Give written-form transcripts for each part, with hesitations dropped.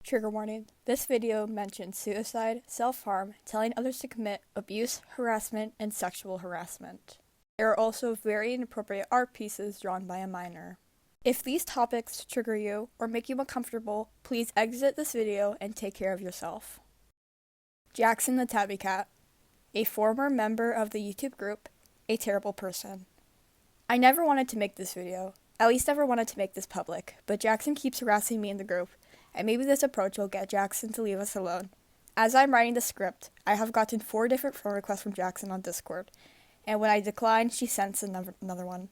Trigger warning. This video mentions suicide, self-harm, telling others to commit abuse, harassment, and sexual harassment. There are also very inappropriate art pieces drawn by a minor. If these topics trigger you or make you uncomfortable, please exit this video and take care of yourself. Jackson the Tabby Cat, a former member of the YouTube group, a terrible person. I never wanted to make this video, at least never wanted to make this public, but Jackson keeps harassing me in the group, and maybe this approach will get Jackson to leave us alone. As I'm writing the script, I have gotten 4 different phone requests from Jackson on Discord, and when I decline, she sends another one.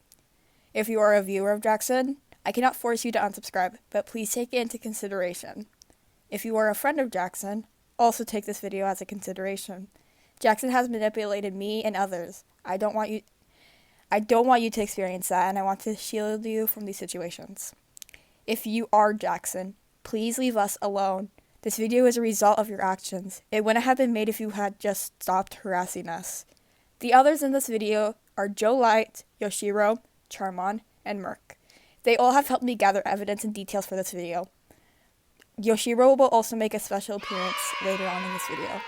If you are a viewer of Jackson, I cannot force you to unsubscribe, but please take it into consideration. If you are a friend of Jackson, also take this video as a consideration. Jackson has manipulated me and others. I don't want you to experience that, and I want to shield you from these situations. If you are Jackson, please leave us alone. This video is a result of your actions. It wouldn't have been made if you had just stopped harassing us. The others in this video are Joe Light, Yoshiro, Charmon, and Merc. They all have helped me gather evidence and details for this video. Yoshiro will also make a special appearance later on in this video.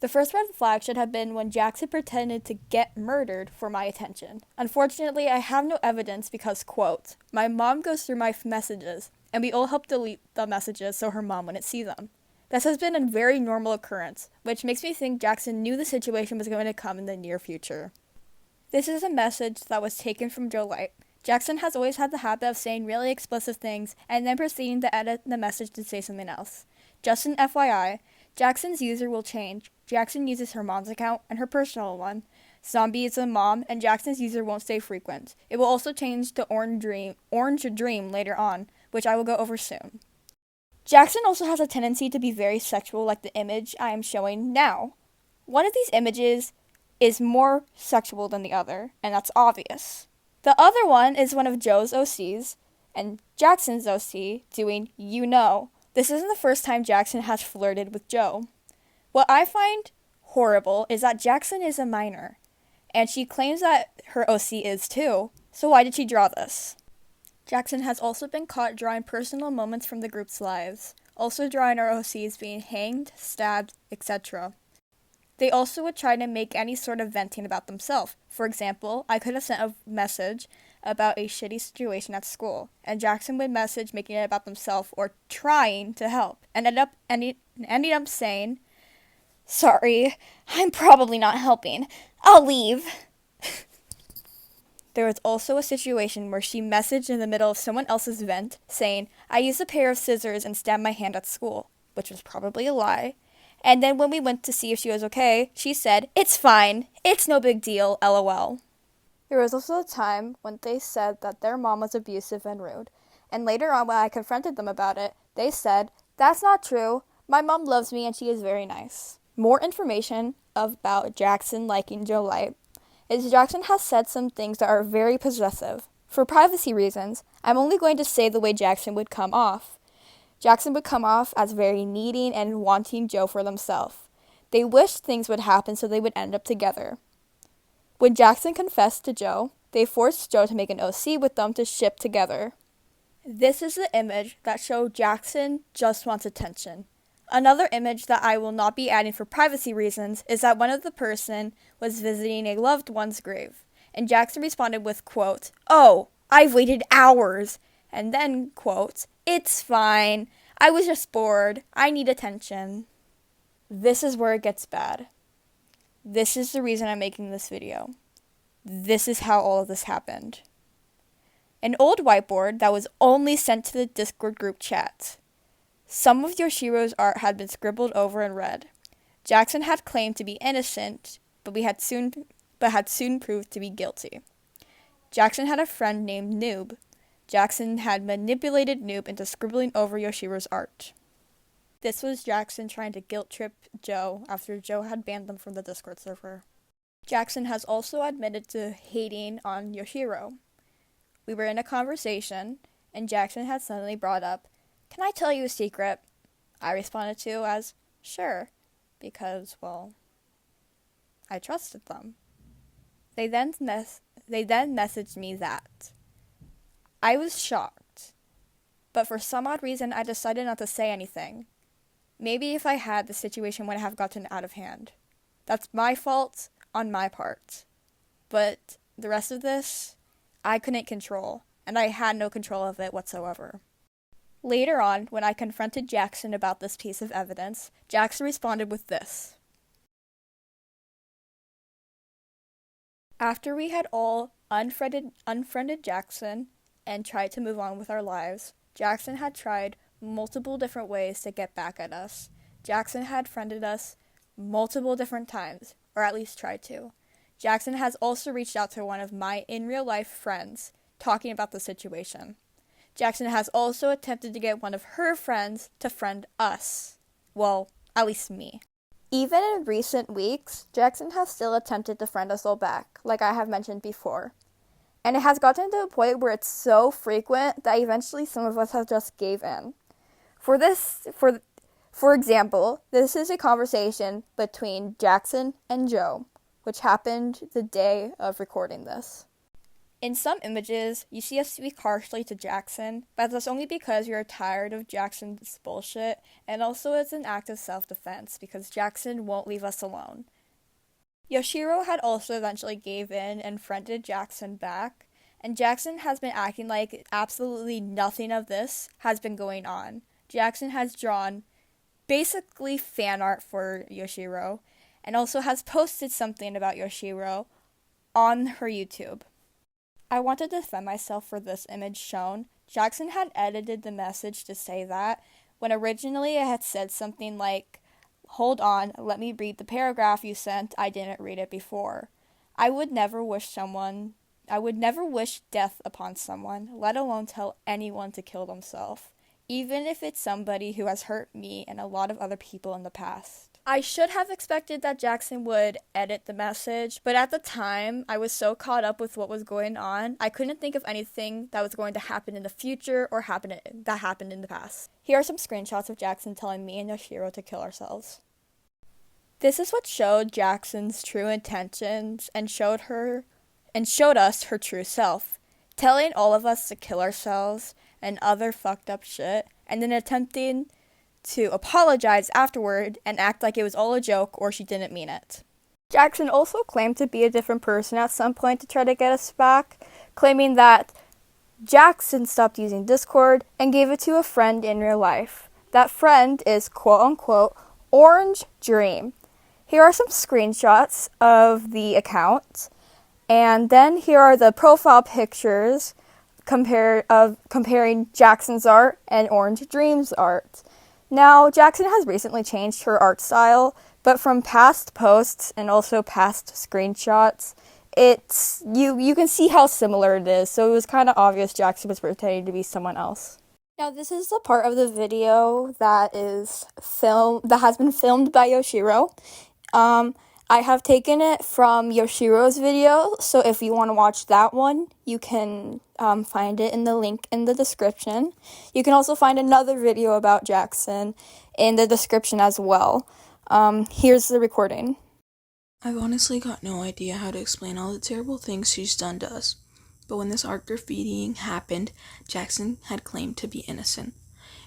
The first red flag should have been when Jackson pretended to get murdered for my attention. Unfortunately, I have no evidence because, quote, my mom goes through my messages, and we all helped delete the messages so her mom wouldn't see them. This has been a very normal occurrence, which makes me think Jackson knew the situation was going to come in the near future. This is a message that was taken from Joe Light. Jackson has always had the habit of saying really explicit things and then proceeding to edit the message to say something else. Just an FYI, Jackson's user will change. Jackson uses her mom's account and her personal one. Zombie is a mom, and Jackson's user won't stay frequent. It will also change to Orange Dream later on, which I will go over soon. Jackson also has a tendency to be very sexual, like the image I am showing now. One of these images is more sexual than the other, and that's obvious. The other one is one of Joe's OCs, and Jackson's OC doing you know. This isn't the first time Jackson has flirted with Joe. What I find horrible is that Jackson is a minor, and she claims that her OC is too, so why did she draw this? Jackson has also been caught drawing personal moments from the group's lives, also drawing our OCs being hanged, stabbed, etc. They also would try to make any sort of venting about themselves. For example, I could have sent a message about a shitty situation at school, and Jackson would message making it about themselves or trying to help, and ended up saying, sorry, I'm probably not helping. I'll leave. There was also a situation where she messaged in the middle of someone else's vent saying, I used a pair of scissors and stabbed my hand at school, which was probably a lie. And then when we went to see if she was okay, she said, it's fine. It's no big deal, LOL. There was also a time when they said that their mom was abusive and rude. And later on when I confronted them about it, they said, that's not true. My mom loves me and she is very nice. More information about Jackson liking Joe Light is Jackson has said some things that are very possessive. For privacy reasons, I'm only going to say the way Jackson would come off. Jackson would come off as very needing and wanting Joe for themselves. They wished things would happen so they would end up together. When Jackson confessed to Joe, they forced Joe to make an OC with them to ship together. This is the image that showed Jackson just wants attention. Another image that I will not be adding for privacy reasons is that one of the person was visiting a loved one's grave, and Jackson responded with, quote, oh, I've waited hours, and then, quote, it's fine, I was just bored, I need attention. This is where it gets bad. This is the reason I'm making this video. This is how all of this happened. An old whiteboard that was only sent to the Discord group chat. Some of Yoshiro's art had been scribbled over in red. Jackson had claimed to be innocent, but had soon proved to be guilty. Jackson had a friend named Noob. Jackson had manipulated Noob into scribbling over Yoshiro's art. This was Jackson trying to guilt trip Joe after Joe had banned them from the Discord server. Jackson has also admitted to hating on Yoshiro. We were in a conversation, and Jackson had suddenly brought up, can I tell you a secret? I responded to as, sure, because, well, I trusted them. They then messaged me that. I was shocked, but for some odd reason I decided not to say anything. Maybe if I had, the situation would have gotten out of hand. That's my fault on my part. But the rest of this, I couldn't control, and I had no control of it whatsoever. Later on, when I confronted Jackson about this piece of evidence, Jackson responded with this. After we had all unfriended Jackson and tried to move on with our lives, Jackson had tried multiple different ways to get back at us. Jackson had friended us multiple different times, or at least tried to. Jackson has also reached out to one of my in-real-life friends, talking about the situation. Jackson has also attempted to get one of her friends to friend us. Well, at least me. Even in recent weeks, Jackson has still attempted to friend us all back, like I have mentioned before. And it has gotten to a point where it's so frequent that eventually some of us have just gave in. For example, this is a conversation between Jackson and Joe, which happened the day of recording this. In some images, you see us speak harshly to Jackson, but that's only because we are tired of Jackson's bullshit, and also it's an act of self-defense because Jackson won't leave us alone. Yoshiro had also eventually gave in and friended Jackson back, and Jackson has been acting like absolutely nothing of this has been going on. Jackson has drawn basically fan art for Yoshiro, and also has posted something about Yoshiro on her YouTube. I want to defend myself for this image shown. Jackson had edited the message to say that, when originally it had said something like, "Hold on, let me read the paragraph you sent, I didn't read it before." I would never wish death upon someone, let alone tell anyone to kill themselves, even if it's somebody who has hurt me and a lot of other people in the past. I should have expected that Jackson would edit the message, but at the time, I was so caught up with what was going on, I couldn't think of anything that was going to happen in the future or that happened in the past. Here are some screenshots of Jackson telling me and Yoshiro to kill ourselves. This is what showed Jackson's true intentions and showed us her true self, telling all of us to kill ourselves and other fucked up shit, and then attempting to apologize afterward and act like it was all a joke or she didn't mean it. Jackson also claimed to be a different person at some point to try to get us back, claiming that Jackson stopped using Discord and gave it to a friend in real life. That friend is quote-unquote Orange Dream. Here are some screenshots of the account, and then here are the profile pictures comparing Jackson's art and Orange Dream's art. Now, Jackson has recently changed her art style, but from past posts and also past screenshots, you can see how similar it is, so it was kind of obvious Jackson was pretending to be someone else. Now, this is the part of the video that has been filmed by Yoshiro. I have taken it from Yoshiro's video, so if you want to watch that one, you can find it in the link in the description. You can also find another video about Jackson in the description as well. Here's the recording. I've honestly got no idea how to explain all the terrible things she's done to us, but when this art graffitiing happened, Jackson had claimed to be innocent.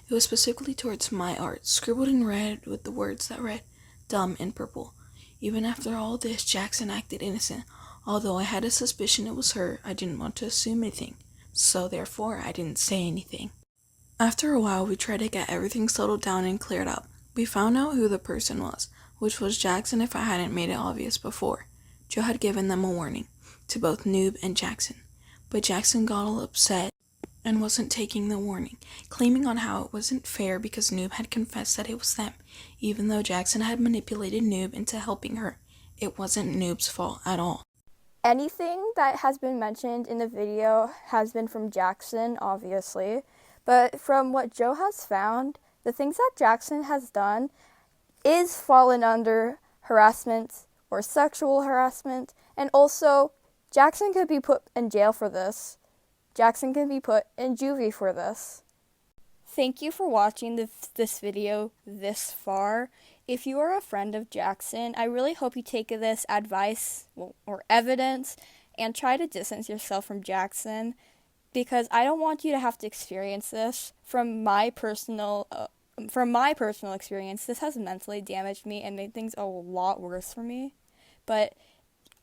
It was specifically towards my art, scribbled in red with the words that read, "dumb" in purple. Even after all this, Jackson acted innocent. Although I had a suspicion it was her, I didn't want to assume anything, so therefore I didn't say anything. After a while, we tried to get everything settled down and cleared up. We found out who the person was, which was Jackson if I hadn't made it obvious before. Joe had given them a warning, to both Noob and Jackson, but Jackson got all upset and wasn't taking the warning, claiming on how it wasn't fair because Noob had confessed that it was them, even though Jackson had manipulated Noob into helping her. It wasn't Noob's fault at all. Anything that has been mentioned in the video has been from Jackson, obviously, but from what Joe has found, the things that Jackson has done is fallen under harassment or sexual harassment, and also Jackson could be put in jail for this. Jackson can be put in juvie for this. Thank you for watching this video this far. If you are a friend of Jackson, I really hope you take this advice or evidence and try to distance yourself from Jackson. because I don't want you to have to experience this. From my personal experience, this has mentally damaged me and made things a lot worse for me. But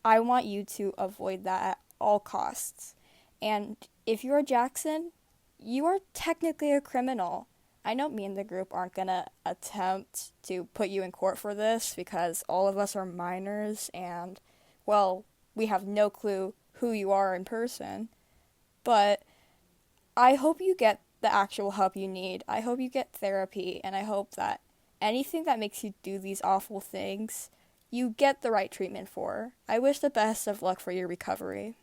I want you to avoid that at all costs. And if you're Jackson, you are technically a criminal. I know me and the group aren't gonna attempt to put you in court for this because all of us are minors and, well, we have no clue who you are in person. But I hope you get the actual help you need. I hope you get therapy, and I hope that anything that makes you do these awful things, you get the right treatment for. I wish the best of luck for your recovery.